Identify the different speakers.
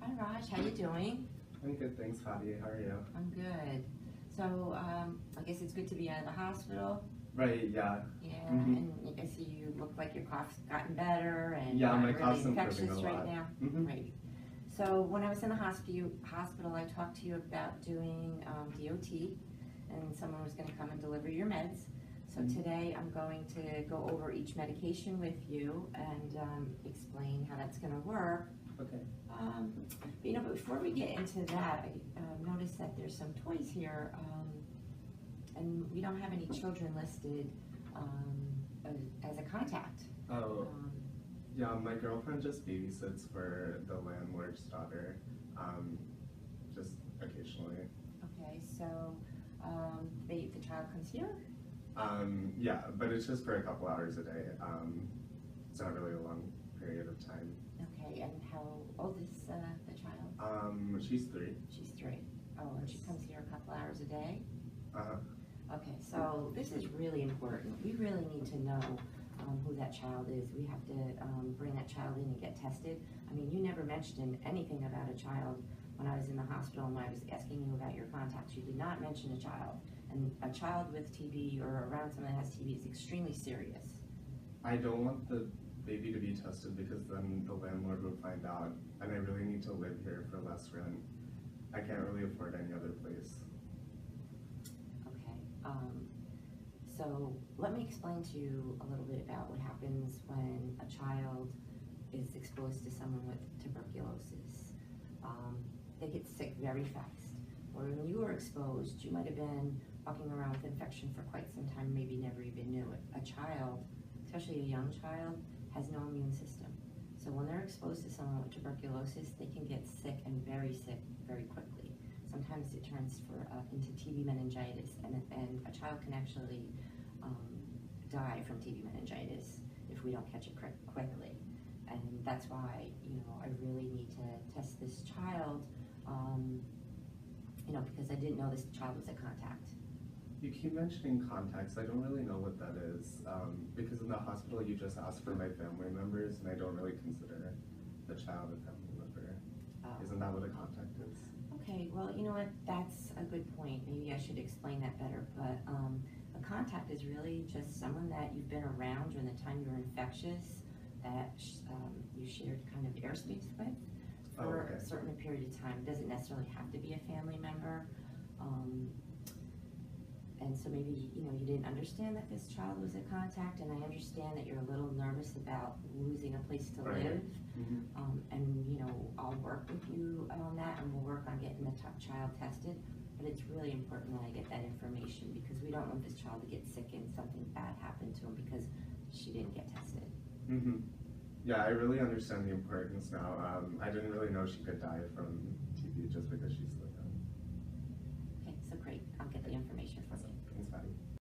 Speaker 1: Hi Raj, how you doing?
Speaker 2: I'm good, thanks, Fabi. How are you?
Speaker 1: I'm good. So, I guess it's good to be out of the hospital.
Speaker 2: Right, yeah.
Speaker 1: Yeah,
Speaker 2: Mm-hmm.
Speaker 1: and I see you look like your cough's gotten better and
Speaker 2: Yeah,
Speaker 1: not
Speaker 2: my
Speaker 1: really
Speaker 2: cough's improving
Speaker 1: infectious
Speaker 2: a
Speaker 1: right
Speaker 2: lot.
Speaker 1: now.
Speaker 2: Mm-hmm.
Speaker 1: Right. So when I was in the hospital, I talked to you about doing DOT, and someone was going to come and deliver your meds. So today I'm going to go over each medication with you and explain how that's going to work.
Speaker 2: Okay.
Speaker 1: But before we get into that, I noticed that there's some toys here, and we don't have any children listed as a contact.
Speaker 2: Oh, yeah, my girlfriend just babysits for the landlord's daughter, just occasionally.
Speaker 1: Okay, so the child comes here?
Speaker 2: Yeah, but it's just for a couple hours a day. It's not really a long period of time.
Speaker 1: Okay, and how old is the child?
Speaker 2: She's 3.
Speaker 1: She's 3. Oh, and she comes here a couple hours a day?
Speaker 2: Uh-huh.
Speaker 1: Okay, so this is really important. We really need to know who that child is. We have to bring that child in and get tested. I mean, you never mentioned anything about a child when I was in the hospital and when I was asking you about your contacts. You did not mention a child. And a child with TB or around someone that has TB is extremely serious.
Speaker 2: I don't want the baby to be tested because then the landlord would find out, and I really need to live here for less rent. I can't really afford any other place.
Speaker 1: Okay, so let me explain to you a little bit about what happens when a child is exposed to someone with tuberculosis. They get sick very fast. Or when you were exposed, you might have been walking around with infection for quite some time, maybe never even knew it. A child, especially a young child, has no immune system. So when they're exposed to someone with tuberculosis, they can get sick and very sick very quickly. Sometimes it turns into TB meningitis, and a child can actually die from TB meningitis if we don't catch it quickly. And that's why, I really need to test this child, because I didn't know this child was a contact.
Speaker 2: You keep mentioning contacts. I don't really know what that is, because in the hospital you just ask for my family members, and I don't really consider the child a family member. Isn't that what a contact is?
Speaker 1: Okay, well, you know what, that's a good point. Maybe I should explain that better, but a contact is really just someone that you've been around during the time you were infectious, that you shared kind of airspace with for a certain period of time. It doesn't necessarily have to be a family member. And so maybe, you didn't understand that this child was a contact, and I understand that you're a little nervous about losing a place to live.
Speaker 2: Mm-hmm.
Speaker 1: And, I'll work with you on that, and we'll work on getting the child tested. But it's really important that I get that information, because we don't want this child to get sick and something bad happen to him because she didn't get tested.
Speaker 2: Mm-hmm. Yeah, I really understand the importance now. I didn't really know she could die from TB just because she's so young.
Speaker 1: Okay, so great. I'll get the information from you.
Speaker 2: Thanks, Patty.